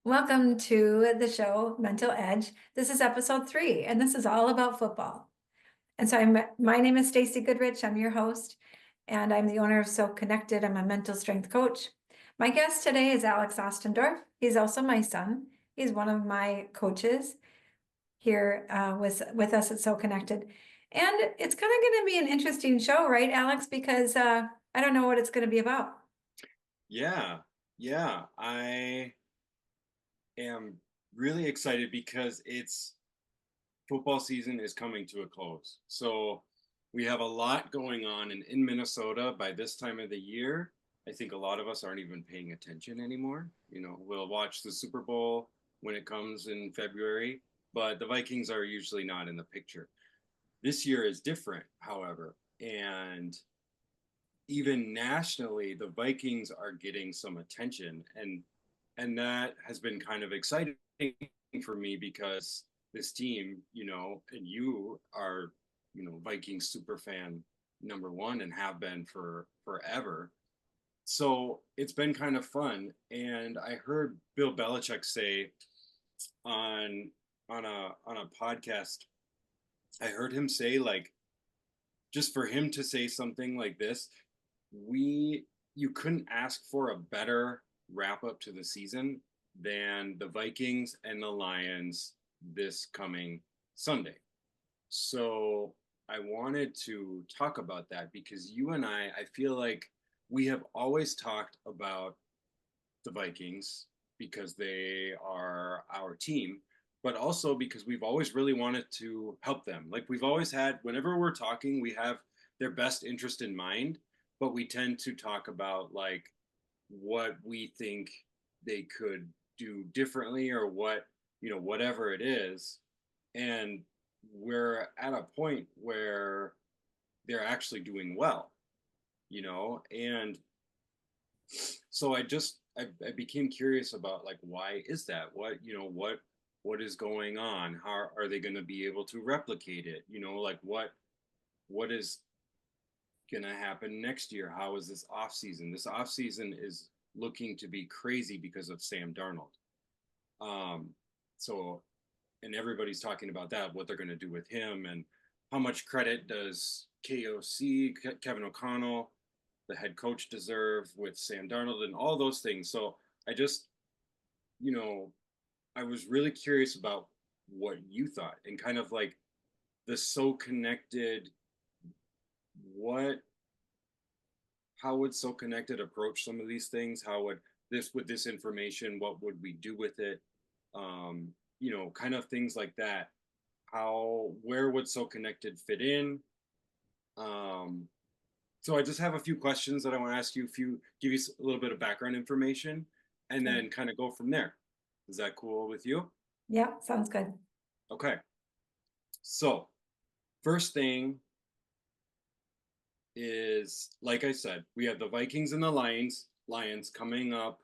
Welcome to the show, Mental Edge. This is episode 3, and this is all about football. And so my name is Stacy Goodrich. I'm your host, and I'm the owner of So Connected. I'm a mental strength coach. My guest today is Alex Ostendorf. He's also my son. He's one of my coaches here with us at So Connected. And it's kind of going to be an interesting show, right, Alex? Because I don't know what it's going to be about. Yeah, I am really excited because it's football season is coming to a close. So we have a lot going on and in Minnesota by this time of the year. I think a lot of us aren't even paying attention anymore. We'll watch the Super Bowl when it comes in February, but the Vikings are usually not in the picture. This year is different, however, and even nationally, the Vikings are getting some attention, and that has been kind of exciting for me because this team, and you are, Vikings super fan number one and have been for forever. So it's been kind of fun, and I heard Bill Belichick say on on a podcast, I heard him say like just for him to say something like this, we you couldn't ask for a better wrap up to the season than the Vikings and the Lions this coming Sunday. So I wanted to talk about that because you and I feel like we have always talked about the Vikings because they are our team, but also because we've always really wanted to help them. Like we've always had, whenever we're talking, we have their best interest in mind, but we tend to talk about like what we think they could do differently or what, whatever it is. And we're at a point where they're actually doing well, and so I became curious about like why is that? What is going on? How are they going to be able to replicate it? Like what is going to happen next year? How is this off season? This off season is looking to be crazy because of Sam Darnold. Um, so and everybody's talking about that, what they're going to do with him, and how much credit does Kevin O'Connell, the head coach, deserve with Sam Darnold and all those things. So I just, you know, I was really curious about what you thought and kind of like the so connected. What, how would so connected approach some of these things? How would this with this information? What would we do with it? Kind of things like that. How, where would so connected fit in? Um, so I just have a few questions that I want to ask you, give you a little bit of background information, and Okay. then kind of go from there. Is that cool with you? Yeah, sounds good. Okay. So first thing is, like I said, we have the Vikings and the Lions coming up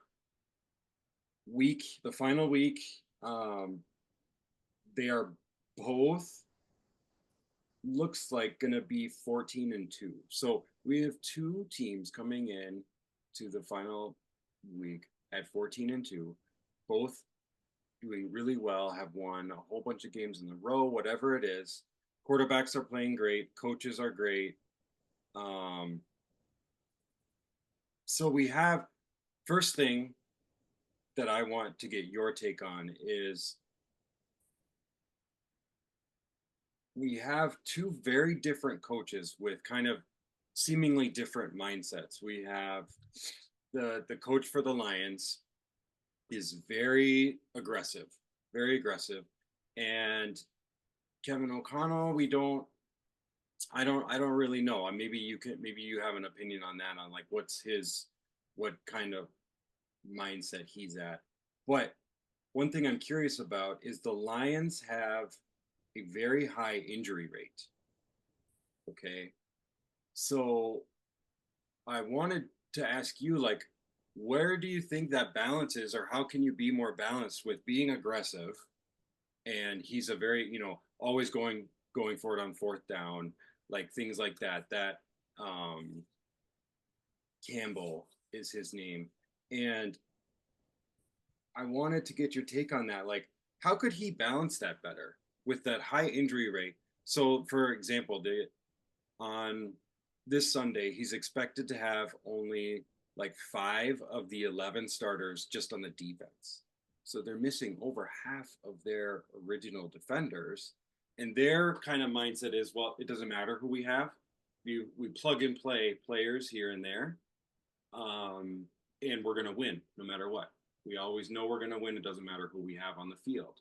the final week. Um, they are both looks like gonna be 14-2. So we have two teams coming in to the final week at 14-2, both doing really well, have won a whole bunch of games in a row, whatever it is. Quarterbacks are playing great, coaches are great. Um, so we have first thing that I want to get your take on is we have two very different coaches with kind of seemingly different mindsets. We have the coach for the Lions is very aggressive, and Kevin O'Connell, I don't really know. Maybe you have an opinion on that on like what kind of mindset he's at. But one thing I'm curious about is the Lions have a very high injury rate. Okay. So I wanted to ask you, like, where do you think that balance is, or how can you be more balanced with being aggressive? And he's a very, always going for it on fourth down, like things like that. That um, Campbell is his name, and I wanted to get your take on that. Like, how could he balance that better with that high injury rate? So, for example, on this Sunday, he's expected to have only like 5 of the 11 starters just on the defense. So they're missing over half of their original defenders. And their kind of mindset is, well, it doesn't matter who we have. We plug and play players here and there, and we're going to win no matter what. We always know we're going to win. It doesn't matter who we have on the field.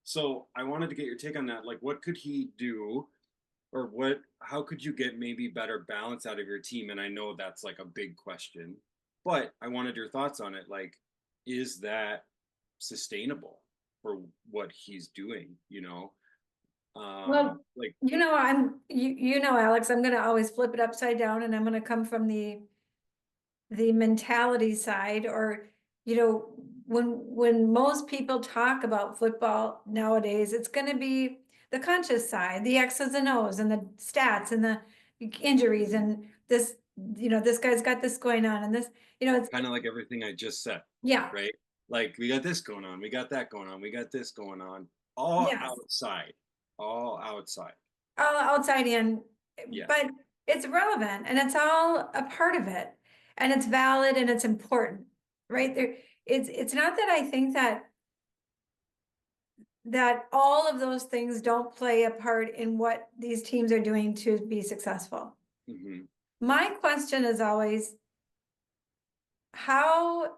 So I wanted to get your take on that. Like, what could he do, or how could you get maybe better balance out of your team? And I know that's like a big question, but I wanted your thoughts on it. Like, is that sustainable for what he's doing? Well, Like, Alex, I'm gonna always flip it upside down, and I'm gonna come from the mentality side, or, when most people talk about football nowadays, it's gonna be the conscious side, the X's and O's and the stats and the injuries and this, this guy's got this going on and this, it's, kind of like everything I just said, yeah, right? Like, we got this going on, we got that going on, we got this going on, all yes, outside, all outside. all outside in, Yeah. but it's relevant and it's all a part of it. And it's valid and it's important, right? It's not that I think that all of those things don't play a part in what these teams are doing to be successful. Mm-hmm. My question is always, how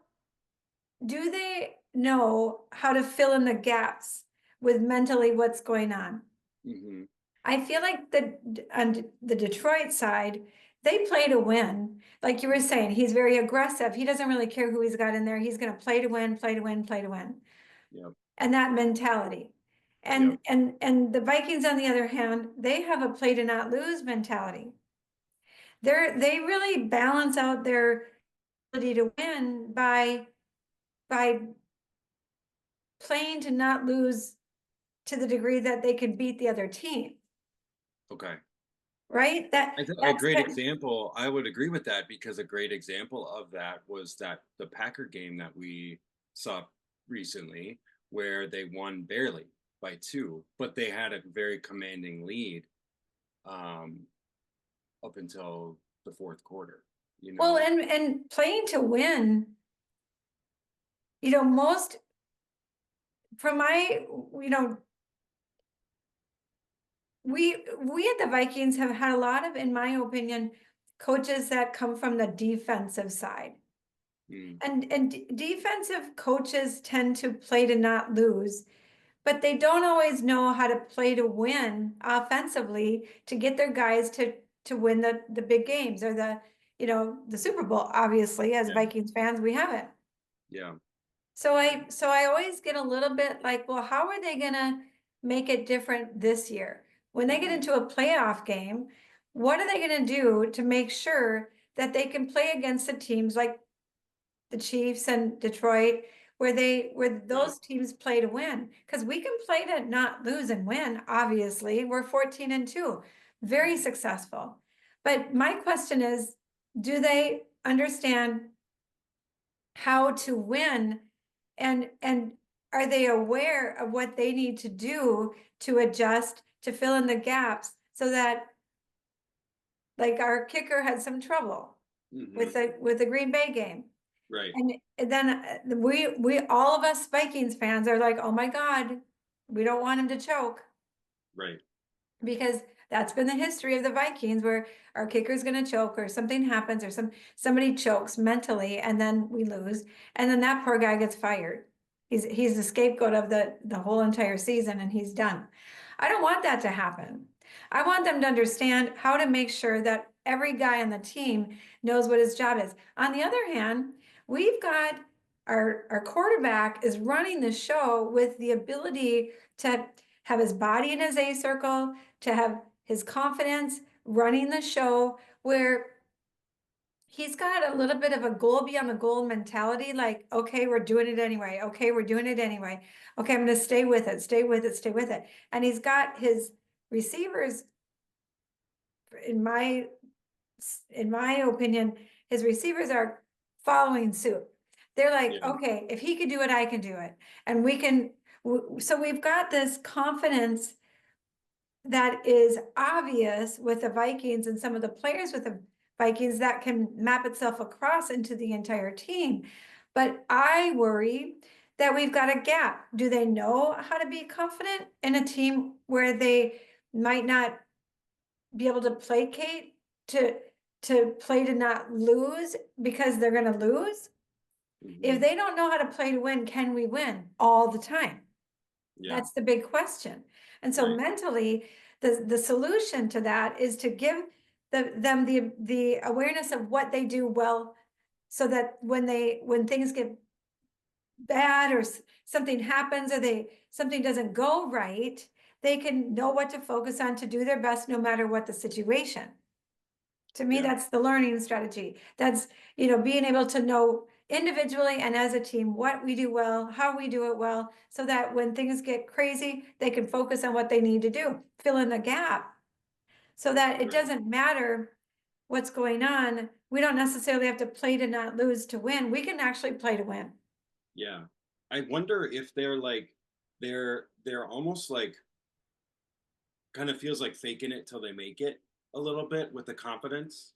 do they know how to fill in the gaps with mentally what's going on? Mm-hmm. I feel like on the Detroit side, they play to win. Like you were saying, he's very aggressive. He doesn't really care who he's got in there. He's going to play to win, play to win, play to win. Yep. And that mentality. Yep. And the Vikings, on the other hand, they have a play to not lose mentality. They really balance out their ability to win by playing to not lose to the degree that they can beat the other team. Okay. Right? A That's great been, example, I would agree with that, because a great example of that was that the Packer game that we saw recently, where they won barely by 2, but they had a very commanding lead um, up until the fourth quarter. well, and playing to win, most from my, we at the Vikings have had a lot of, in my opinion, coaches that come from the defensive side. Mm, And defensive coaches tend to play to not lose, but they don't always know how to play to win offensively to get their guys to win the big games, or the Super Bowl. Obviously, as yeah. Vikings fans, we have it. Yeah. So I always get a little bit like, well, how are they gonna make it different this year? When they get Mm-hmm. into a playoff game, what are they gonna do to make sure that they can play against the teams like the Chiefs and Detroit, where Right. those teams play to win? Because we can play to not lose and win, obviously. We're 14-2, very Mm-hmm. successful. But my question is, do they understand how to win, and are they aware of what they need to do to adjust, to fill in the gaps, so that, like, our kicker had some trouble Mm-hmm. with the Green Bay game. Right. And then we all of us Vikings fans are like, oh my God, we don't want him to choke, Right. because that's been the history of the Vikings, where our kicker's going to choke, or something happens, or somebody chokes mentally, and then we lose, and then that poor guy gets fired. He's the scapegoat of the whole entire season, and he's done. I don't want that to happen. I want them to understand how to make sure that every guy on the team knows what his job is. On the other hand, we've got our quarterback is running the show with the ability to have his body in his A circle, to have his confidence running the show, where he's got a little bit of a goal beyond the goal mentality. Like, okay, we're doing it anyway. Okay, we're doing it anyway. Okay, I'm going to stay with it, stay with it, stay with it. And he's got his receivers, in my opinion, his receivers are following suit. They're like, Yeah. okay, if he can do it, I can do it. And so we've got this confidence that is obvious with the Vikings and some of the players with the Vikings that can map itself across into the entire team. But I worry that we've got a gap. Do they know how to be confident in a team where they might not be able to placate to play to not lose because they're going to lose? If Mhm. they don't know how to play to win, can we win all the time? Yeah. That's the big question. And so Right. mentally, the solution to that is to give them the awareness of what they do well, so that when things get bad or something happens or something doesn't go right, they can know what to focus on to do their best no matter what the situation. To me, Yeah. that's the learning strategy. That's, being able to know individually and as a team what we do well, how we do it well, so that when things get crazy, they can focus on what they need to do, fill in the gap, so that it Right. doesn't matter what's going on. We don't necessarily have to play to not lose to win. We can actually play to win. Yeah. I wonder if they're like they're almost like kind of feels like faking it till they make it a little bit with the confidence,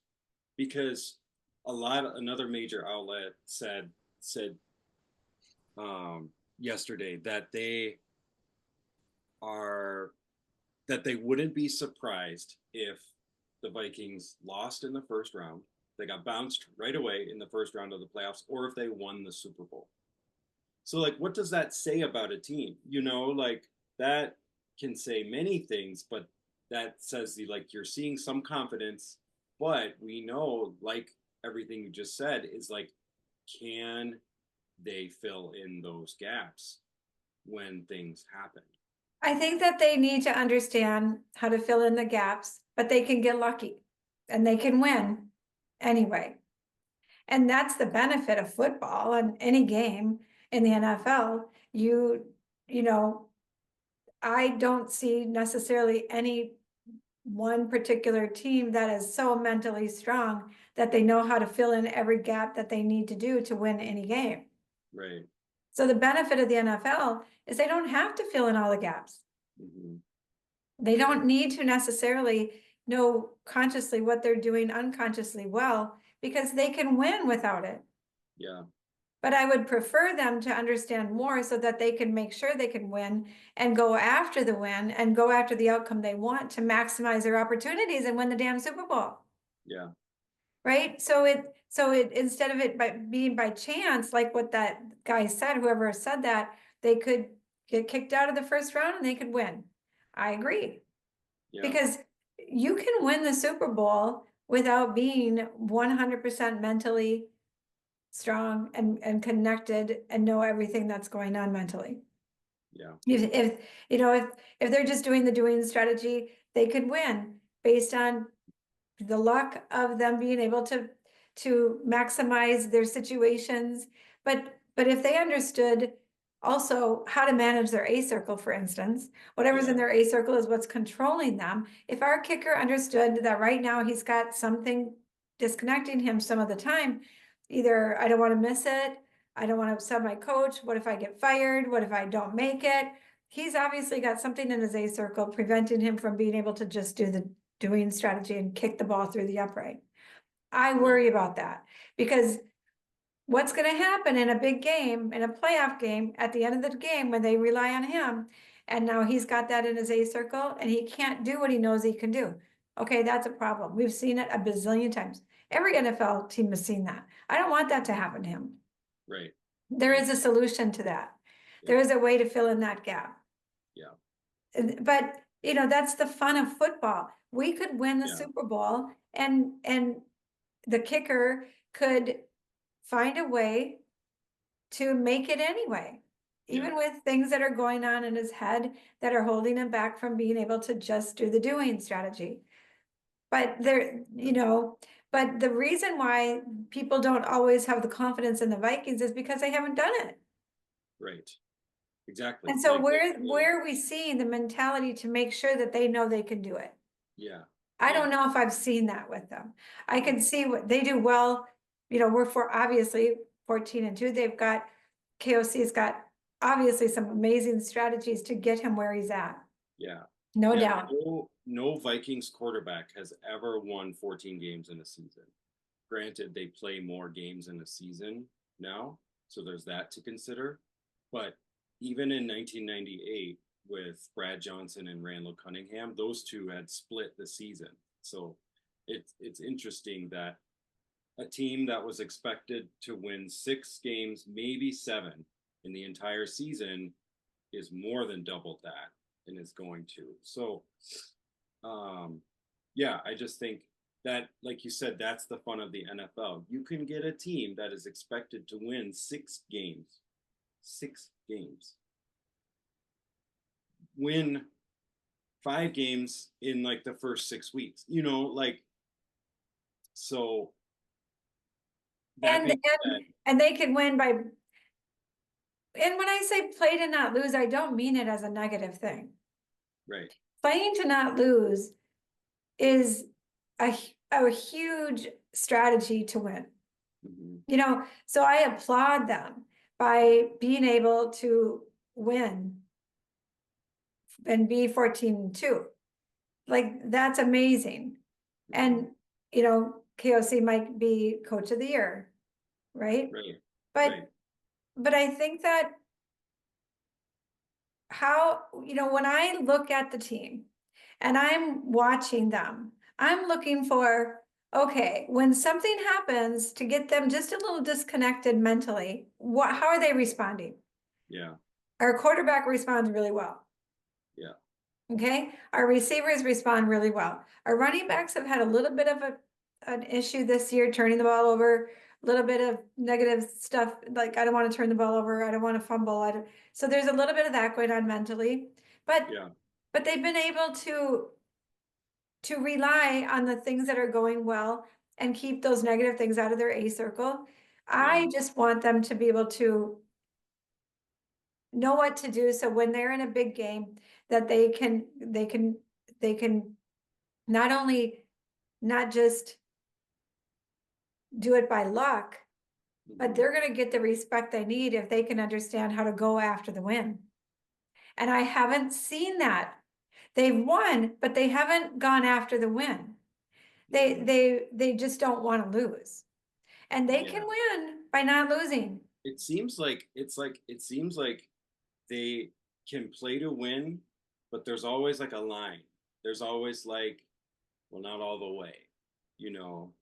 because another major outlet said yesterday that are they wouldn't be surprised if the Vikings lost in the first round, they got bounced right away in the first round of the playoffs, or if they won the Super Bowl. So, like, what does that say about a team? Like, that can say many things, but that says like you're seeing some confidence, but we know, like everything you just said, is like, can they fill in those gaps when things happen? I think that they need to understand how to fill in the gaps, but they can get lucky and they can win anyway. And that's the benefit of football and any game in the NFL. You know, I don't see necessarily any one particular team that is so mentally strong that they know how to fill in every gap that they need to do to win any game. Right. So the benefit of the NFL is they don't have to fill in all the gaps. Mm-hmm. They don't need to necessarily know consciously what they're doing unconsciously well, because they can win without it. Yeah. But I would prefer them to understand more so that they can make sure they can win and go after the win and go after the outcome they want to maximize their opportunities and win the damn Super Bowl. Yeah. Right? So it instead of it being by chance, like what that guy said, whoever said that, they could get kicked out of the first round and they could win. I agree. Yeah. Because you can win the Super Bowl without being 100% mentally strong and connected and know everything that's going on mentally. Yeah. If if they're just doing the doing strategy, they could win based on the luck of them being able to maximize their situations. But if they understood also how to manage their A circle, for instance, whatever's in Yeah. their A circle is what's controlling them. If our kicker understood that right now he's got something disconnecting him some of the time, either I don't want to miss it, I don't want to upset my coach, what if I get fired, what if I don't make it? He's obviously got something in his A circle preventing him from being able to just do the doing strategy and kick the ball through the upright. I Right. worry about that, because what's going to happen in a big game, in a playoff game, at the end of the game when they rely on him, and now he's got that in his A circle and he can't do what he knows he can do. Okay, that's a problem. We've seen it a bazillion times. Every NFL team has seen that. I don't want that to happen to him. Right. There Right. is a solution to that. There Yeah. is a way to fill in that gap. Yeah. But that's the fun of football. We could win the Yeah. Super Bowl and the kicker could find a way to make it anyway, Yeah. even with things that are going on in his head that are holding him back from being able to just do the doing strategy. But but the reason why people don't always have the confidence in the Vikings is because they haven't done it. Right. Exactly. And so Like where are we seeing the mentality to make sure that they know they can do it? yeah. I Yeah. don't know if I've seen that with them. I Yeah. can see what they do well. We're for obviously 14-2. They've got, KOC's got obviously some amazing strategies to get him where he's at. Yeah. No Yeah, doubt. no Vikings quarterback has ever won 14 games in a season. Granted, they play more games in a season now, so there's that to consider. But even in 1998, with Brad Johnson and Randall Cunningham, those two had split the season. So it's interesting that a team that was expected to win 6 games, maybe 7 in the entire season, is more than doubled that and is going to. So, yeah, I just think that, like you said, that's the fun of the NFL. You can get a team that is expected to win 6 games, win 5 games in like the first 6 weeks, like, so that And, being and, said, and they can win by, and when I say play to not lose, I don't mean it as a negative thing. right, Playing to not lose is a huge strategy to win. So I applaud them by being able to win and be 14-2. Like, that's amazing. And, KOC might be coach of the year, right? right, But, right, but I think that when I look at the team and I'm watching them, I'm looking for, okay, when something happens to get them just a little disconnected mentally, how are they responding? yeah, Our quarterback responds really well. yeah, Okay, our receivers respond really well. Our running backs have had a little bit of an issue this year, turning the ball over, a little bit of negative stuff, like I don't want to turn the ball over, I don't want to fumble. So there's a little bit of that going on mentally, but yeah, they've been able to rely on the things that are going well and keep those negative things out of their A circle. I just want them to be able to know what to do, so when they're in a big game, that they can not only not just do it by luck, but they're going to get the respect they need if they can understand how to go after the win. And I haven't seen that. They've won, but they haven't gone after the win. They just don't want to lose. And they can win by not losing. It seems like they can play to win, but there's always like a line. There's always like, well, not all the way,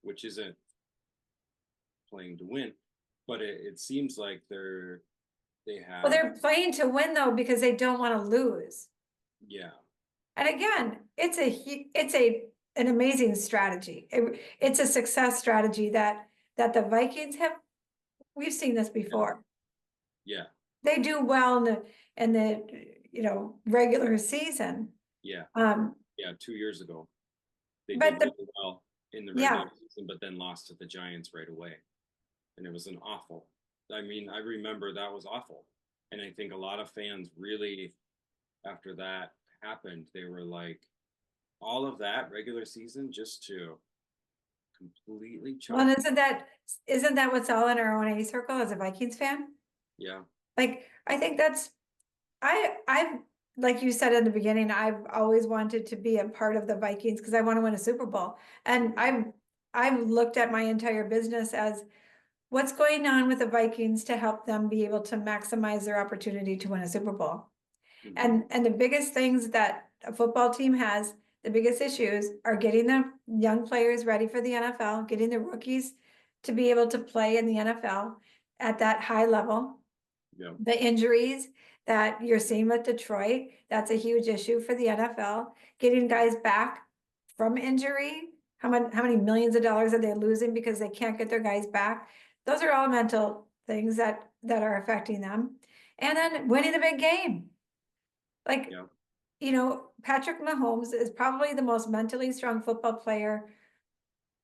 which isn't playing to win, but it seems like they Well, have, they're playing to win though, because they don't want to lose. yeah, And again, it's an amazing strategy. It's a success strategy that the Vikings have. We've seen this before. yeah, They do well in the regular season. yeah, Um, yeah. 2 years ago, they but did really well in the yeah, regular season, but then lost to the Giants right away, and it was an awful. I mean, I remember that was awful, and I think a lot of fans really, after that happened, they were like, all of that regular season just to completely well, choke. isn't that what's all in our own A circle as a Vikings fan? Yeah, Like, I think that's I've like you said in the beginning, I've always wanted to be a part of the Vikings because I want to win a Super Bowl. And I've looked at my entire business as what's going on with the Vikings to help them be able to maximize their opportunity to win a Super Bowl. And the biggest things that a football team has, the biggest issues are getting the young players ready for the NFL, getting the rookies to be able to play in the NFL at that high level. yeah, The injuries that you're seeing with Detroit, that's a huge issue for the NFL. Getting guys back from injury, how many millions of dollars are they losing because they can't get their guys back? Those are all mental things that are affecting them. And then winning the big game. Like, yeah, Patrick Mahomes is probably the most mentally strong football player,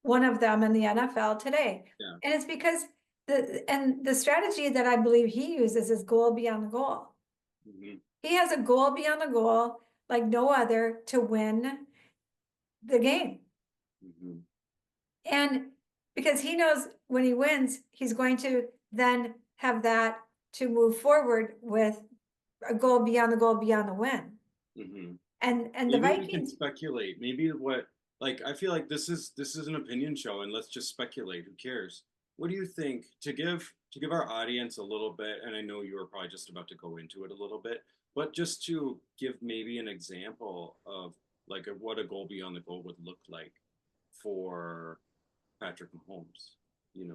one of them in the NFL today. yeah. And it's because the strategy that I believe he uses is goal beyond the goal. He has a goal beyond the goal like no other to win the game. And because he knows when he wins, he's going to then have that to move forward with a goal beyond the goal, beyond the win. Hmm. And the Maybe we can Vikings, speculate. Maybe what, like, I feel like this is an opinion show, and let's just speculate. Who cares? What do you think, to give our audience a little bit? And I know you were probably just about to go into it a little bit, but just to give maybe an example of like what a goal beyond the goal would look like for Patrick Mahomes. You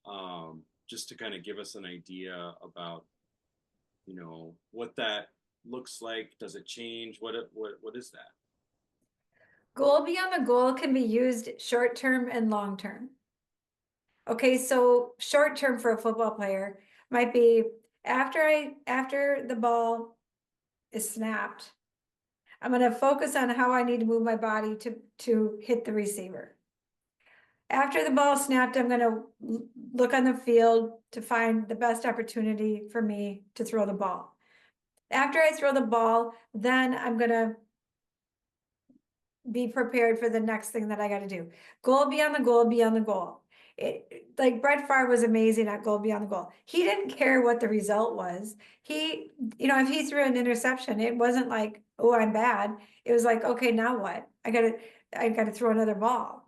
know, just to kind of give us an idea about what that looks like. Does it change? What is that? goal beyond the goal can be used short term and long term. Okay, so short term for a football player might be after the ball is snapped, I'm going to focus on how I need to move my body to hit the receiver. After the ball snapped, I'm going to look on the field to find the best opportunity for me to throw the ball. After I throw the ball, then I'm going to be prepared for the next thing that I got to do. Goal beyond the goal, beyond the goal. Like Brett Favre was amazing at goal beyond the goal. He didn't care what the result was. If he threw an interception, it wasn't like, oh, I'm bad. It was like, okay, now what? I gotta throw another ball.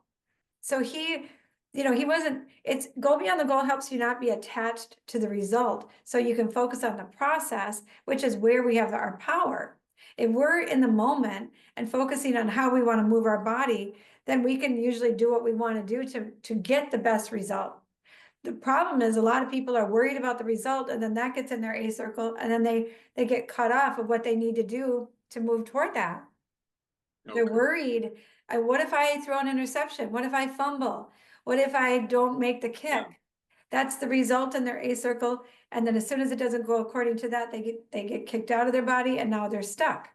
So he wasn't, it's goal beyond the goal helps you not be attached to the result. So you can focus on the process, which is where we have our power. If we're in the moment and focusing on how we want to move our body, then we can usually do what we want to do to get the best result. The problem is a lot of people are worried about the result, and then that gets in their A circle, and then they get cut off of what they need to do to move toward that. They're Okay. worried. What if I throw an interception? What if I fumble? What if I don't make the Yeah, kick? That's the result in their A circle. And then as soon as it doesn't go according to that, they get kicked out of their body, and now they're stuck.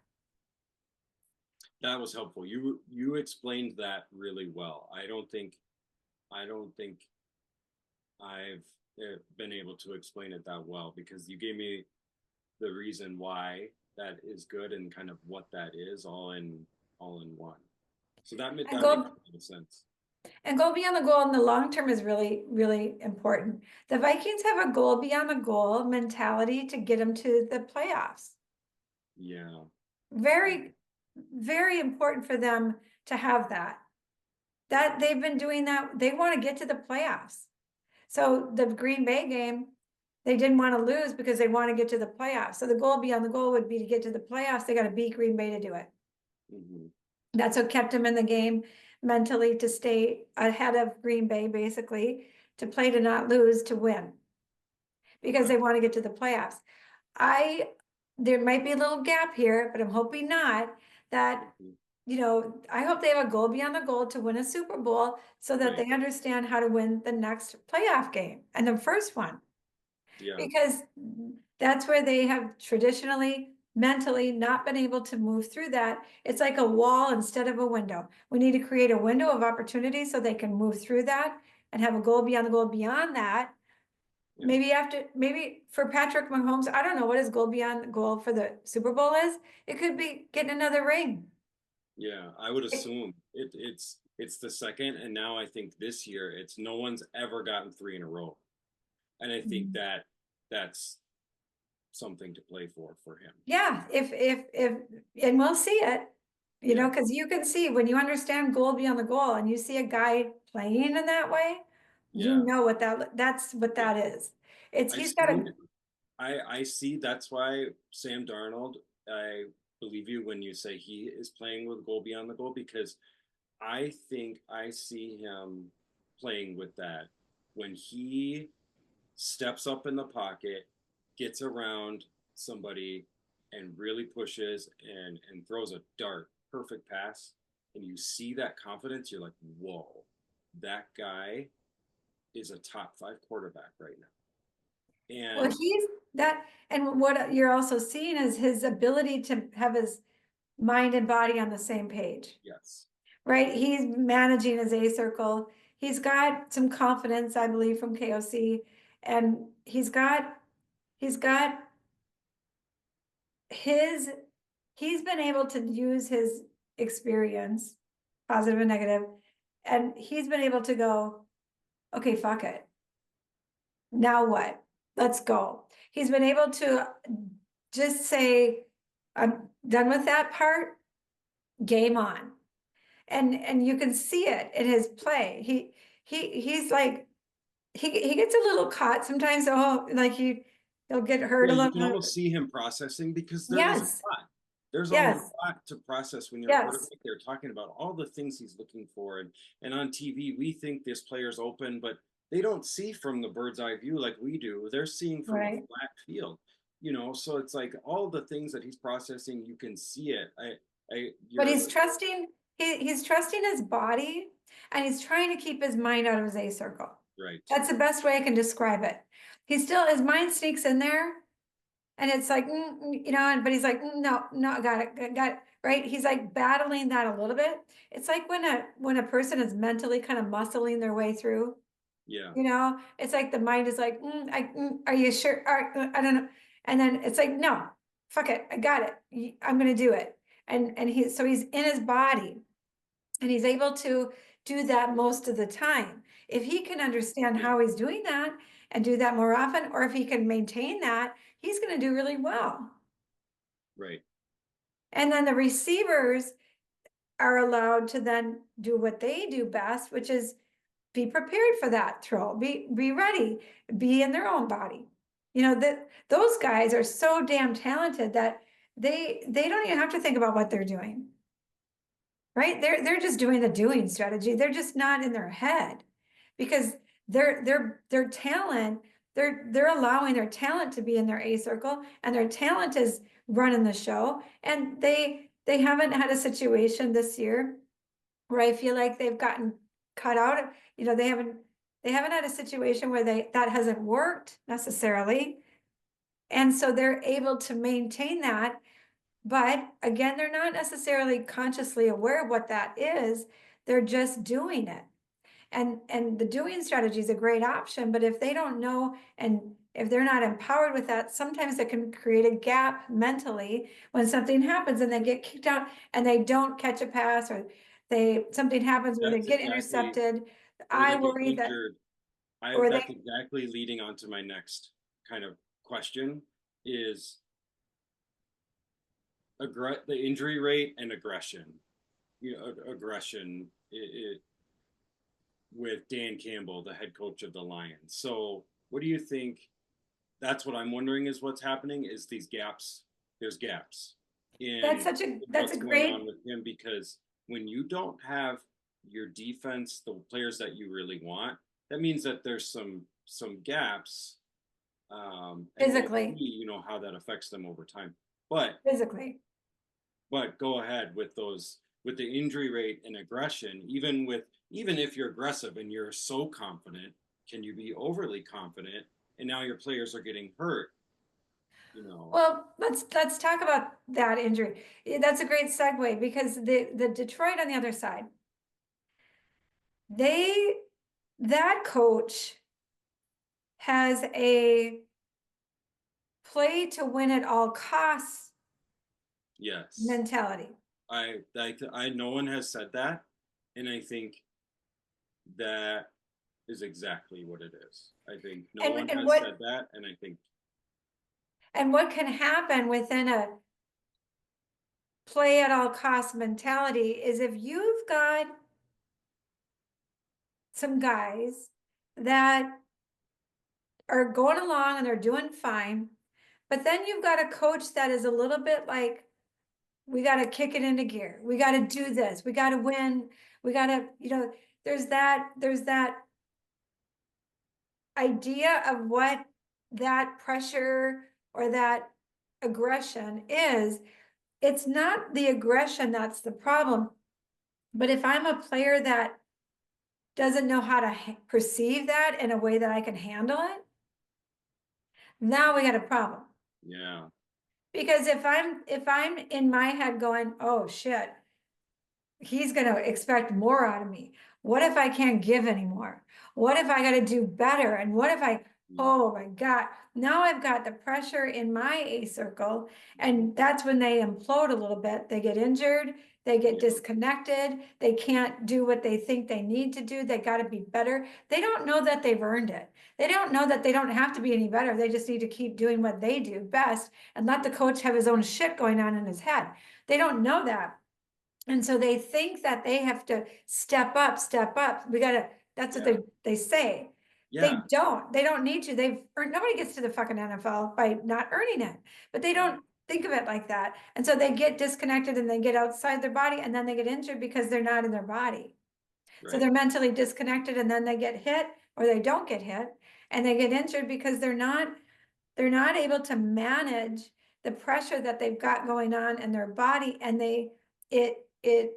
that was helpful. You explained that really well. I don't think I've been able to explain it that well, because you gave me the reason why that is good and kind of what that is all in one. So And that makes go a lot of sense. and go beyond the goal in the long term is really, really important. The Vikings have a goal beyond the goal mentality to get them to the playoffs. Yeah. Very, very important for them to have that. That they've been doing that. They want to get to the playoffs. So the Green Bay game, they didn't want to lose because they want to get to the playoffs. So the goal beyond the goal would be to get to the playoffs. They got to beat Green Bay to do it. Hmm. That's what kept them in the game mentally, to stay ahead of Green Bay, basically, to play to not lose, to win, because Okay. they want to get to the playoffs. There might be a little gap here, but I'm hoping not, that, Mhm. I hope they have a goal beyond the goal to win a Super Bowl so that Right. they understand how to win the next playoff game and the first one, Yeah. because that's where they have traditionally mentally not been able to move through that. It's like a wall instead of a window. We need to create a window of opportunity so they can move through that and have a goal beyond the goal beyond that. Yeah. Maybe for Patrick Mahomes, I don't know what his goal beyond the goal for the Super Bowl is. It could be getting another ring. Yeah. I would assume it's the second, and now I think this year it's no one's ever gotten three in a row. And I think that's something to play for him. Yeah, if, and we'll see it, Yeah. because you can see when you understand goal beyond the goal and you see a guy playing in that way, you Yeah. know that's what Yeah. that is. It's, I've he's got seen a, I see. That's why Sam Darnold, I believe you when you say he is playing with goal beyond the goal, because I think I see him playing with that when he steps up in the pocket, gets around somebody, and really pushes and throws a dart, perfect pass, and you see that confidence. You're like, whoa, that guy is a top five quarterback right now. well, And he's that, and what you're also seeing is his ability to have his mind and body on the same page, yes, right? He's managing his A circle. He's got some confidence, I believe, from KOC, and he's got his he's been able to use his experience, positive and negative, and he's been able to go, okay, fuck it. now what? Let's go. He's been able to just say, I'm done with that part, game on. And you can see it in his play. He's like, he gets a little caught sometimes. Oh, like he'll get hurt Yeah, a you little can bit. almost see him processing because there is a Yes, lot. There's a yes, lot to process when you're a yes, quarterback. They're talking about all the things he's looking for, and on TV we think this player's open, but they don't see from the bird's eye view like we do. They're seeing from a right. flat field, you know. So it's like all the things that he's processing, you can see it. But You're he's trusting his body, and he's trying to keep his mind out of his A circle. right. That's the best way I can describe it. His mind sneaks in there, and it's like, you know, but he's like, no, no, got it, right? He's like battling that a little bit. It's like when a person is mentally kind of muscling their way through, Yeah, you know, it's like the mind is like, are you sure? I don't know. And then it's like, no, fuck it, I got it. I'm gonna do it. And he's in his body, and he's able to do that most of the time. If he can understand yeah, how he's doing that and do that more often, or if he can maintain that, he's going to do really well. right. And then the receivers are allowed to then do what they do best, which is be prepared for that throw, be ready, be in their own body. You know, that those guys are so damn talented that they don't even have to think about what they're doing. Right? They're just doing the doing strategy. They're just not in their head because their talent, they're allowing their talent to be in their A circle, and their talent is running the show. And they haven't had a situation this year where I feel like they've gotten cut out. You know, they haven't had a situation where that hasn't worked necessarily. And so they're able to maintain that, but again, they're not necessarily consciously aware of what that is. They're just doing it. And the doing strategy is a great option, but if they don't know and if they're not empowered with that, sometimes it can create a gap mentally when something happens and they get kicked out and they don't catch a pass, or something happens where they That's get exactly, intercepted. or I they get worry that, injured. I or That's they, exactly leading on to my next kind of question is the injury rate and aggression. You know, aggression with Dan Campbell, the head coach of the Lions. So, what do you think? That's what I'm wondering is what's happening is these gaps. There's gaps in that's a what's going on great, with him because when you don't have your defense, the players that you really want, that means that there's some gaps, and we'll see, physically, you know, how that affects them over time. But physically. go ahead with those with the injury rate and aggression. Even if you're aggressive and you're so confident, can you be overly confident? And now your players are getting hurt. You know, Well, let's talk about that injury. That's a great segue because the Detroit on the other side, they that coach has a play to win at all costs yes, mentality. I no one has said that, and I think that is exactly what it is. I think no And one and has what said that, and I think and what can happen within a play at all costs mentality is if you've got some guys that are going along and they're doing fine, but then you've got a coach that is a little bit like, we got to kick it into gear. We got to do this. We got to win. We got to, there's that idea of what that pressure or that aggression is. It's not the aggression that's the problem. But if I'm a player that doesn't know how to perceive that in a way that I can handle it, now we got a problem. yeah, Because if I'm in my head going, oh shit, he's going to expect more out of me. What if I can't give anymore? What if I got to do better? And what if I Mm, Oh my God. Now I've got the pressure in my A circle, and that's when they implode a little bit. They get injured, they get yeah, disconnected, they can't do what they think they need to do. They got to be better. They don't know that they've earned it. They don't know that they don't have to be any better. They just need to keep doing what they do best and let the coach have his own shit going on in his head. They don't know that. And so they think that they have to step up, step up. We gotta, that's what yeah, they say. yeah, They don't need to. They've earned, nobody gets to the fucking NFL by not earning it, but they right, don't think of it like that. And so they get disconnected and they get outside their body and then they get injured because they're not in their body. So right, they're mentally disconnected and then they get hit or they don't get hit and they get injured because they're not able to manage the pressure that they've got going on in their body and it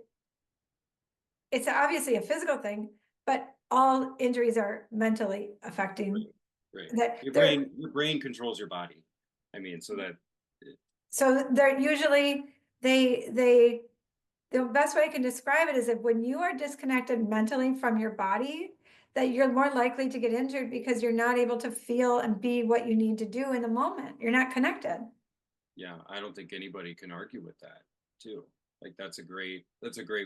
it's obviously a physical thing, but all injuries are mentally affecting right, right. that they're Your brain controls your body. I mean, so that, so they're usually they the best way I can describe it is that when you are disconnected mentally from your body, that you're more likely to get injured because you're not able to feel and be what you need to do in the moment. You're not connected. yeah, I don't think anybody can argue with that too. Like that's a great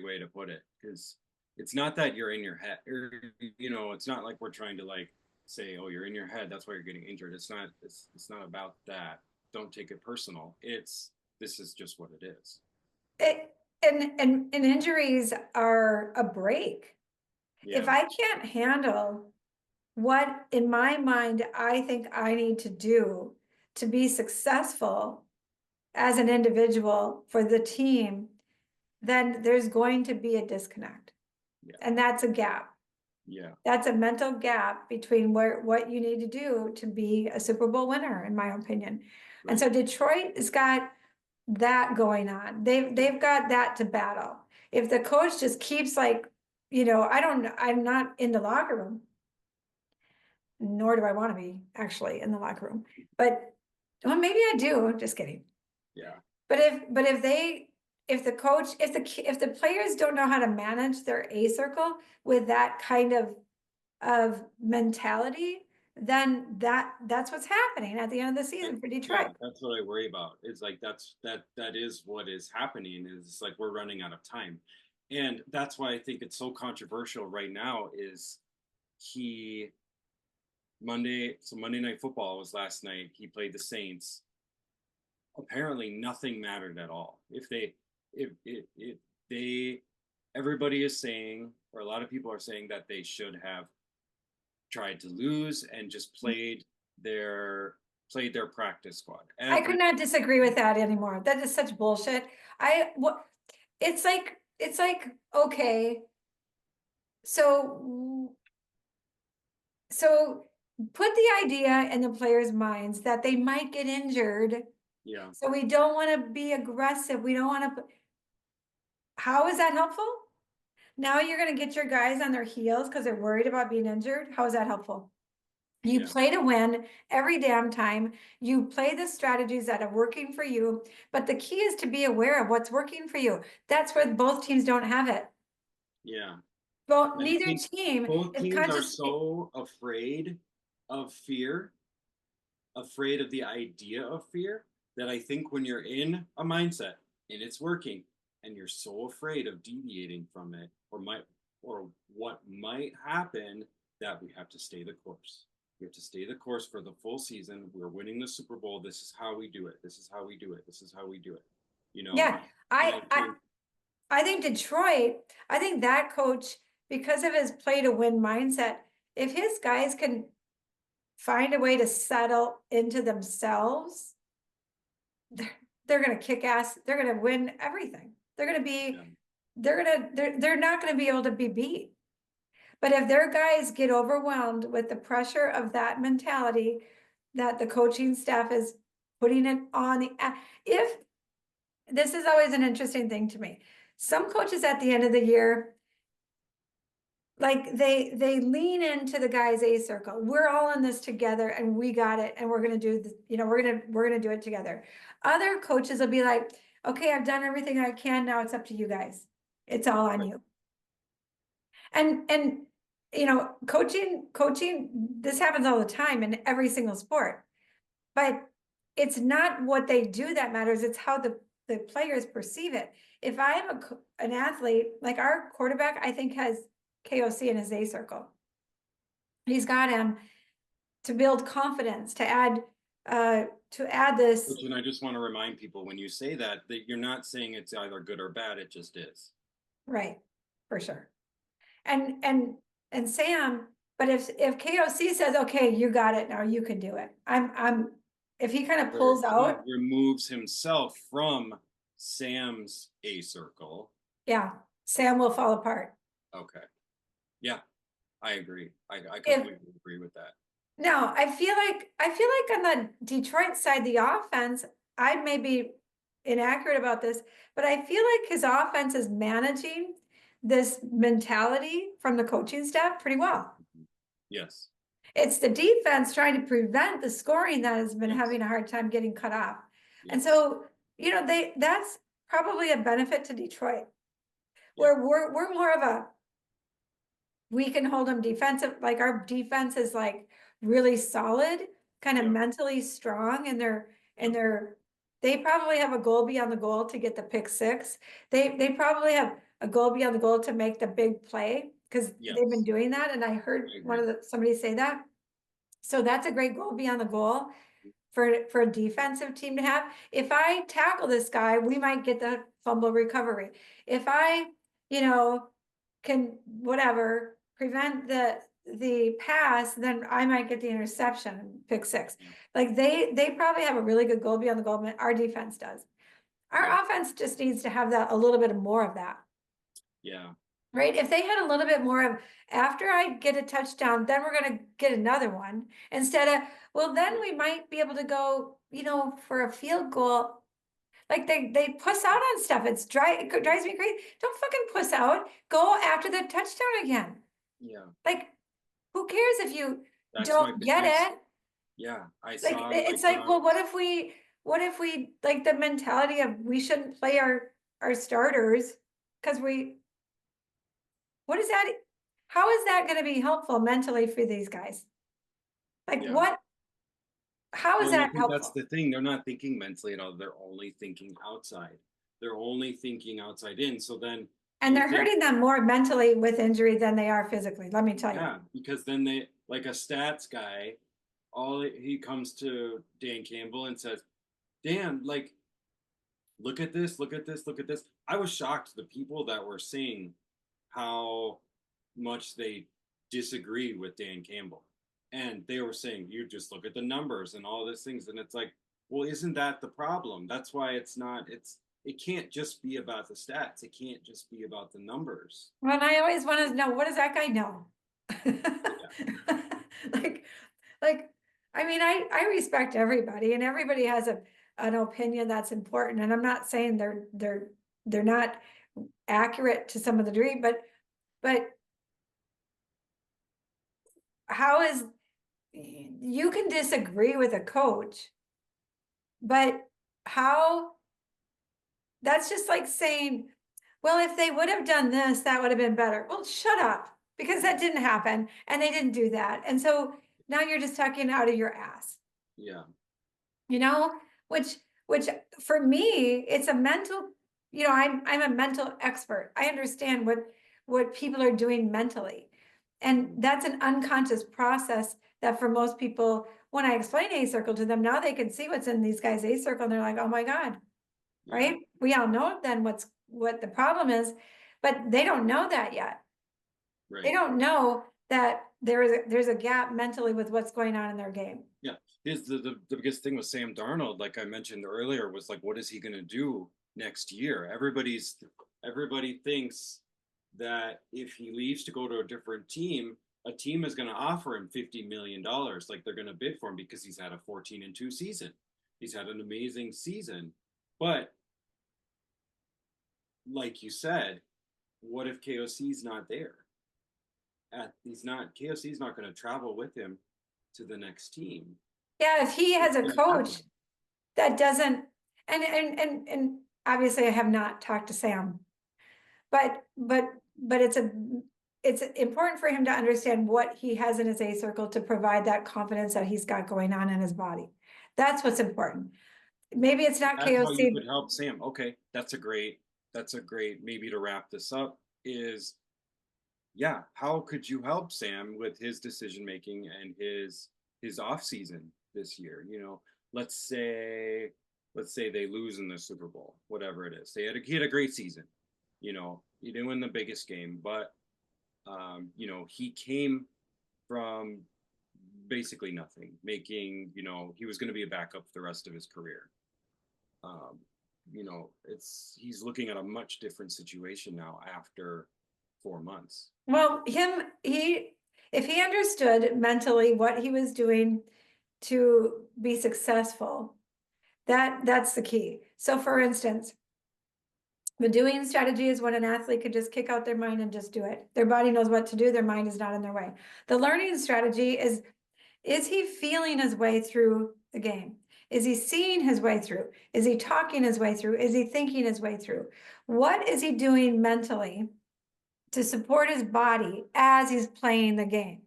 way to put it because it's not that you're in your head or it's not like we're trying to like say, oh, you're in your head, that's why you're getting injured. It's not about that. Don't take it personal. This is just what it is. It, and injuries are a break. If Yeah, I can't handle what in my mind I think I need to do to be successful as an individual for the team, then there's going to be a disconnect. yeah, And that's a gap. yeah, That's a mental gap between what you need to do to be a Super Bowl winner, in my opinion. And right. so Detroit has got that going on. They've got that to battle. If the coach just keeps like, I'm not in the locker room, nor do I want to be actually in the locker room. But well, maybe I do. Just kidding. Yeah, If the coach, if the players don't know how to manage their A circle with that kind of mentality, then that's what's happening at the end of the season for yeah, Detroit. that's what I worry about. It's like that is what is happening is it's like we're running out of time. And that's why I think it's so controversial right now is he Monday Night Football was last night. He played the Saints. Apparently nothing mattered at all. If they everybody is saying or a lot of people are saying that they should have tried to lose and just played their practice squad. I could not disagree with that anymore. That is such bullshit. What it's like, okay, so so put the idea in the players' minds that they might get injured. Yeah, So we don't want to be aggressive. We don't want to, how is that helpful? Now you're going to get your guys on their heels because they're worried about being injured. How is that helpful? You yeah, play to win every damn time. You play the strategies that are working for you. But the key is to be aware of what's working for you. That's where both teams don't have it. yeah. Both And I neither think team both is teams are conscious. so afraid of fear, afraid of the idea of fear, that I think when you're in a mindset and it's working and you're so afraid of deviating from it or what might happen that we have to stay the course. We have to stay the course for the full season. We're winning the Super Bowl. This is how we do it. This is how we do it. This is how we do it. You know, Yeah, and I think I think Detroit, I think that coach, because of his play to win mindset, if his guys can find a way to settle into themselves, they're gonna kick ass, they're gonna win everything. They're gonna be, yeah, they're not gonna be able to be beat. But if their guys get overwhelmed with the pressure of that mentality that the coaching staff is putting it on if this is always an interesting thing to me. Some coaches at the end of the year, like they lean into the guys A circle. We're all in this together and we got it and we're gonna do this, we're gonna do it together. Other coaches will be like, okay, I've done everything I can, now it's up to you guys. It's all on right, you. And you know, coaching, this happens all the time in every single sport. But it's not what they do that matters, it's how the players perceive it. If I am an athlete, like our quarterback, I think has KOC in his A circle. He's got him to build confidence, to add this, And I just want to remind people when you say that you're not saying it's either good or bad, it just is. right, for sure. And Sam, but if KOC says, okay, you got it now, you can do it. If he kind of Where pulls he out, removes himself from Sam's A circle. yeah, Sam will fall apart. Okay. Yeah, I agree. I If completely agree with that. No, I feel like on the Detroit side, the offense, I may be inaccurate about this, but I feel like his offense is managing this mentality from the coaching staff pretty well. Yes. It's the defense trying to prevent the scoring that has been Yes. having a hard time getting cut off. And Yes. so, you know, that's probably a benefit to Detroit, Yeah. where we're more of a, we can hold them defensive, like our defense is like really solid, kind of Yeah. mentally strong, and Yeah. they probably have a goal beyond the goal to get the pick six. They probably have a goal beyond the goal to make the big play, because they've been Yes. doing that, and I heard I agree. somebody say that. So that's a great goal beyond the goal for a defensive team to have. If I tackle this guy, we might get the fumble recovery. If I, you know, can whatever prevent the pass, then I might get the interception, pick six. Yeah. Like they probably have a really good goal beyond the goal. Our defense does. Our Yeah. offense just needs to have that, a little bit more of that. Yeah. Right? If they had a little bit more of, after I get a touchdown, then we're gonna get another one, instead of, well, then we might be able to go, you know, for a field goal. Like they puss out on stuff. It drives me crazy. Don't fucking puss out. Go after the touchdown again. Yeah. Like, who cares if you That's my don't get biggest. it? Yeah. I Like, saw it's like like, well, what if we, like, the mentality of we shouldn't play our starters because what is that? How is that gonna be helpful mentally for these guys? Like, yeah. what, how is Well, and I that think that's helpful? the thing. They're not thinking mentally at all. They're only thinking outside. They're only thinking outside in. So then And you they're think, hurting them more mentally with injury than they are physically, let me tell you. yeah, because then they like a stats guy, all he comes to Dan Campbell and says, Dan, like, look at this, look at this, look at this. I was shocked the people that were saying how much they disagree with Dan Campbell. And they were saying, you just look at the numbers and all these things. And it's like, well, isn't that the problem? That's why it can't just be about the stats. It can't just be about the numbers. Well, and I always want to know, what does that guy know? Yeah. Like, like, I mean, I respect everybody, and everybody has an opinion that's important. And I'm not saying they're not accurate to some of the degree, but how is, you can disagree with a coach, but how, that's just like saying, well, if they would have done this, that would have been better. Well, shut up, because that didn't happen and they didn't do that. And so now you're just talking out of your ass, Yeah. you know, which for me, it's a mental, you know, I'm a mental expert. I understand what people are doing mentally. And that's an unconscious process that for most people, when I explain A circle to them, now they can see what's in these guys' A circle and they're like, oh my God, Yeah. right? We all know then what the problem is, but they don't know that yet. They Right. don't know that there's a gap mentally with what's going on in their game. Yeah. Here's the biggest thing with Sam Darnold, like I mentioned earlier, was like, what is he going to do next year? Everybody thinks that if he leaves to go to a different team, a team is going to offer him $50 million, like they're going to bid for him because he's had a 14-2 season. He's had an amazing season, but like you said, what if KOC's not there? KOC's not going to travel with him to the next team. Yeah, if he has What's a going to coach happen? that doesn't, and obviously I have not talked to Sam, but it's it's important for him to understand what he has in his A circle to provide that confidence that he's got going on in his body. That's what's important. Maybe it's not That's how you KOC. could help Sam. Okay, that's a great maybe to wrap this up is yeah, how could you help Sam with his decision making and his off season this year? You know, let's say let's say they lose in the Super Bowl, whatever it is. He had a great season. You know, he didn't win the biggest game, but you know, he came from basically nothing, making, you know, he was going to be a backup for the rest of his career. Um, you know, he's looking at a much different situation now after 4 months. Well, if he understood mentally what he was doing to be successful, that's the key. So for instance, the doing strategy is when an athlete could just kick out their mind and just do it. Their body knows what to do, their mind is not in their way. The learning strategy is he feeling his way through the game? Is he seeing his way through? Is he talking his way through? Is he thinking his way through? What is he doing mentally to support his body as he's playing the game?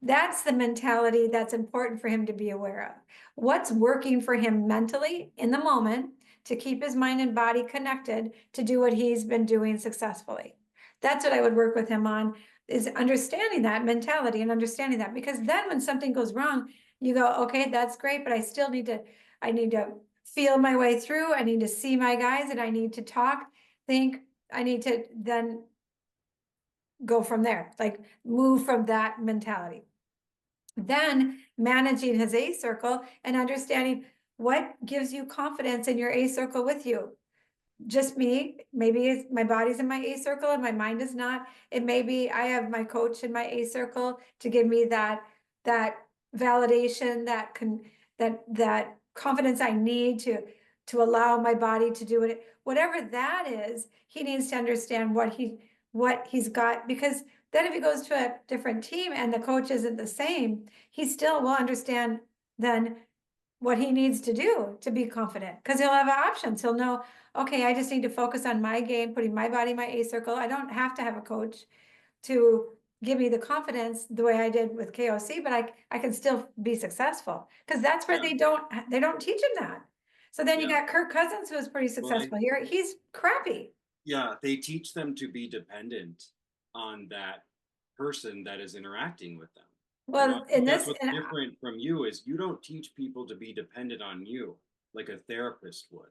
That's the mentality that's important for him to be aware of. What's working for him mentally in the moment to keep his mind and body connected to do what he's been doing successfully. That's what I would work with him on, is understanding that mentality and understanding that, because then when something goes wrong, you go, okay, that's great, but I need to feel my way through. I need to see my guys and I need to talk, think, I need to then go from there, like move from that mentality. Then managing his A circle and understanding what gives you confidence in your A circle with you. Just me, maybe my body's in my A circle and my mind is not. It may be I have my coach in my A circle to give me that validation, that confidence I need to allow my body to do it. Whatever that is, he needs to understand what he's got, because then if he goes to a different team and the coach isn't the same, he still will understand then what he needs to do to be confident, because he'll have options. He'll know, okay, I just need to focus on my game, putting my body in my A circle. I don't have to have a coach to give me the confidence the way I did with KOC, but I can still be successful, because that's where Yeah, they don't teach him that. So then you yeah. got Kirk Cousins, who was pretty Well, successful here. He's crappy. yeah, they teach them to be dependent on that person that is interacting with them. You know, I Well, think in that's this, what's and different from you is you don't teach people to be dependent on you like a therapist would.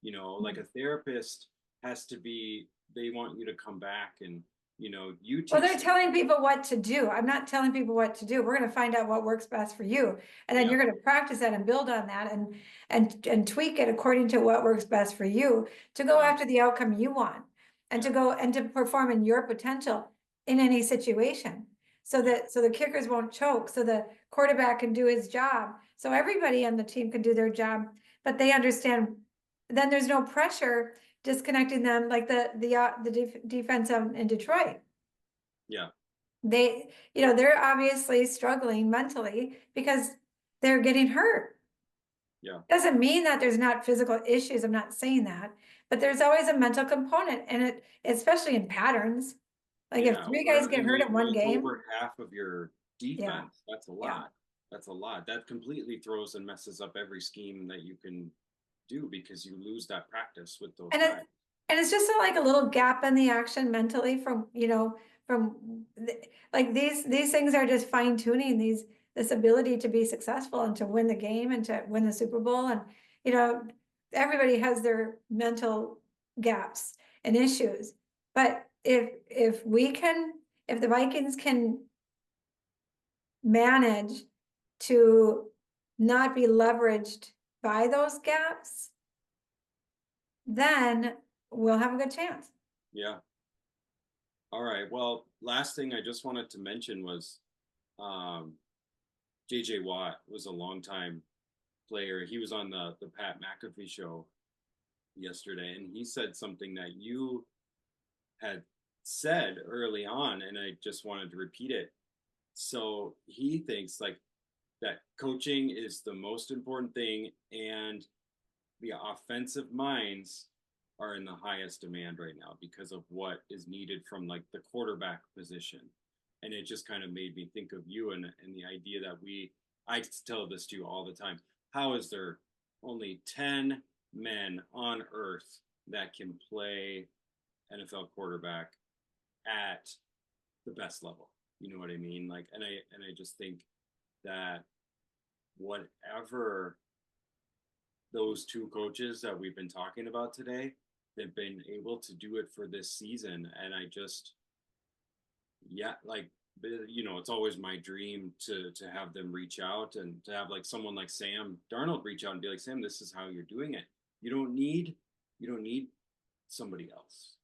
You know, like a therapist has to be, they want you to come back and, you know, you well, teach they're them. telling people what to do. I'm not telling people what to do. We're going to find out what works best for you. And then Yeah, you're going to practice that and build on that and tweak it according to what works best for you to go yeah, after the outcome you want and to yeah, go and to perform in your potential in any situation. So yeah, that so the kickers won't choke, so the quarterback can do his job. So everybody on the team can do their job, but they understand then there's no pressure disconnecting them like the defense in Detroit. yeah, They, they're obviously struggling mentally because they're getting hurt. yeah, Doesn't mean that there's not physical issues. I'm not saying that, but there's always a mental component, and especially in patterns. Like if yeah. three guys Or get and hurt in when one it's game, over half of your yeah, defense, that's a yeah. lot. That's a lot. That completely throws and messes up every scheme that you can do because you lose that practice with those And guys. it's just like a little gap in the action mentally from, like these things are just fine tuning this ability to be successful and to win the game and to win the Super Bowl. And, you know, everybody has their mental gaps and issues. But if the Vikings can manage to not be leveraged by those gaps, then we'll have a good chance. Yeah. All right. Well, last thing I just wanted to mention was um, JJ Watt was a longtime player. He was on the Pat McAfee show yesterday, and he said something that you had said early on, and I just wanted to repeat it. So he thinks like that coaching is the most important thing, and the offensive minds are in the highest demand right now because of what is needed from like the quarterback position. And it just kind of made me think of you and the idea that I tell this to you all the time. How is there only 10 men on earth that can play NFL quarterback at the best level? You know what I mean? Like, and I just think that whatever those two coaches that we've been talking about today, they've been able to do it for this season. And I just, yeah, like, it's always my dream to have them reach out and to have like someone like Sam Darnold reach out and be like, Sam, this is how you're doing it. You don't need somebody else,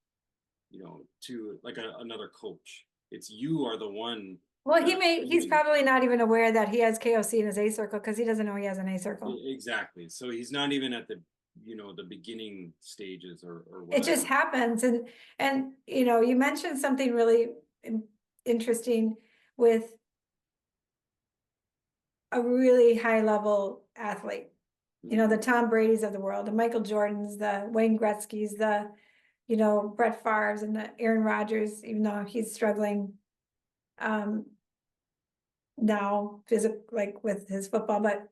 to like another coach. It's you are the one. Well, he's probably not even aware that he has KOC in his A circle because he doesn't know he has an A circle. Exactly. So he's not even at the beginning stages or It just whatever. happens. And you mentioned something really interesting with a really high level athlete. The Tom Brady's of the world, the Michael Jordans, the Wayne Gretzky's, the Brett Favre's, and the Aaron Rodgers, even though he's struggling now like with his football. But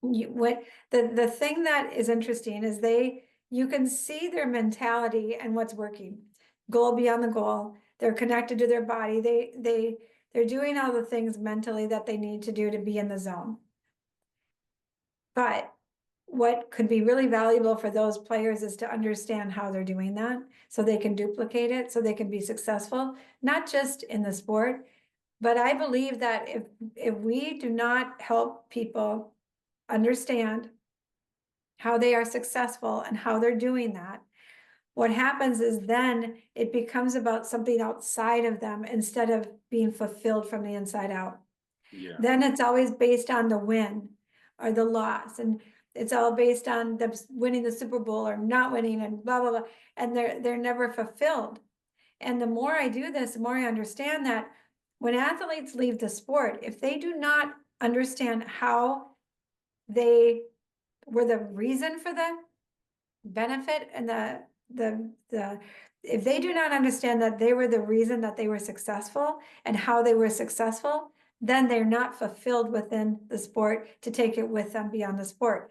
the thing that is interesting is you can see their mentality and what's working. Goal beyond the goal. They're connected to their body. They're doing all the things mentally that they need to do to be in the zone. But what could be really valuable for those players is to understand how they're doing that so they can duplicate it, so they can be successful, not just in the sport. But I believe that if we do not help people understand how they are successful and how they're doing that, what happens is then it becomes about something outside of them instead of being fulfilled from the inside out. Yeah. Then it's always based on the win or the loss, and it's all based on them winning the Super Bowl or not winning, and blah blah blah, and they're never fulfilled. And the more I do this, the more I understand that when athletes leave the sport, if they do not understand how they were the reason for the benefit and the if they do not understand that they were the reason that they were successful and how they were successful, then they're not fulfilled within the sport to take it with them beyond the sport.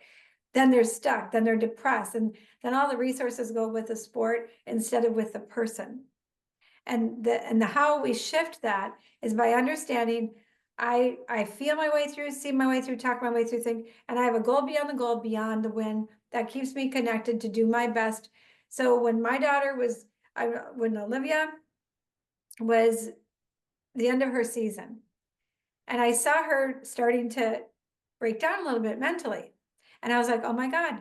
Then they're stuck, then they're depressed, and then all the resources go with the sport instead of with the person. And the how we shift that is by understanding I feel my way through, see my way through, talk my way through things, and I have a goal beyond the goal, beyond the win that keeps me connected to do my best. So when my daughter when Olivia was the end of her season, and I saw her starting to break down a little bit mentally, and I was like, oh my God,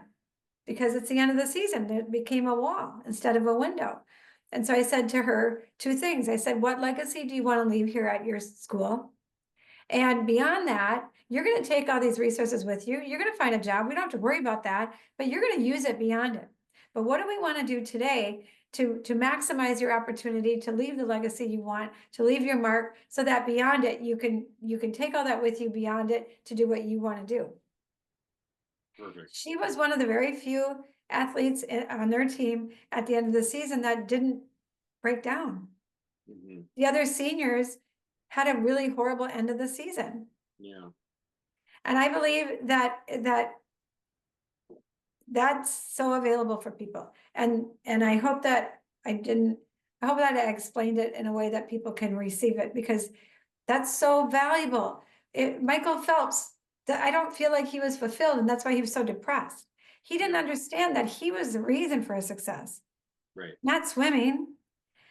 because it's the end of the season, it became a wall instead of a window. And so I said to her two things. I said, what legacy do you want to leave here at your school? And beyond that, you're going to take all these resources with you. You're going to find a job. We don't have to worry about that, but you're going to use it beyond it. But what do we want to do today to maximize your opportunity to leave the legacy you want, to leave your mark, so that beyond it, you can take all that with you beyond it to do what you want to do. Perfect. She was one of the very few athletes on their team at the end of the season that didn't break down. The other seniors had a really horrible end of the season. Yeah. And I believe that's so available for people. And I hope that I explained it in a way that people can receive it, because that's so valuable. Michael Phelps, I don't feel like he was fulfilled, and that's why he was so depressed. He didn't understand that he was the reason for his success. Right. Not swimming.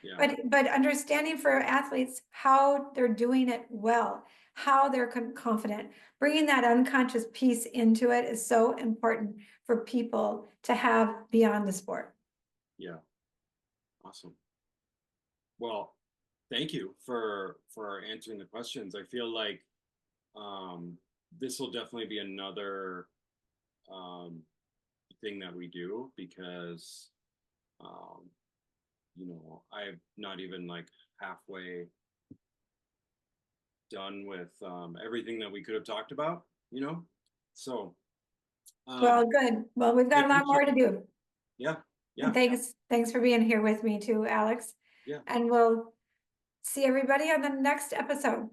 Yeah. But understanding for athletes how they're doing it well, how they're confident, bringing that unconscious piece into it is so important for people to have beyond the sport. Yeah. Awesome. Well, thank you for answering the questions. I feel like this will definitely be another thing that we do, because I'm not even like halfway done with everything that we could have talked about, so Well, good. Well, we've got a lot more to do. yeah, Yeah. And thanks for being here with me too, Alex. Yeah. And we'll see everybody on the next episode.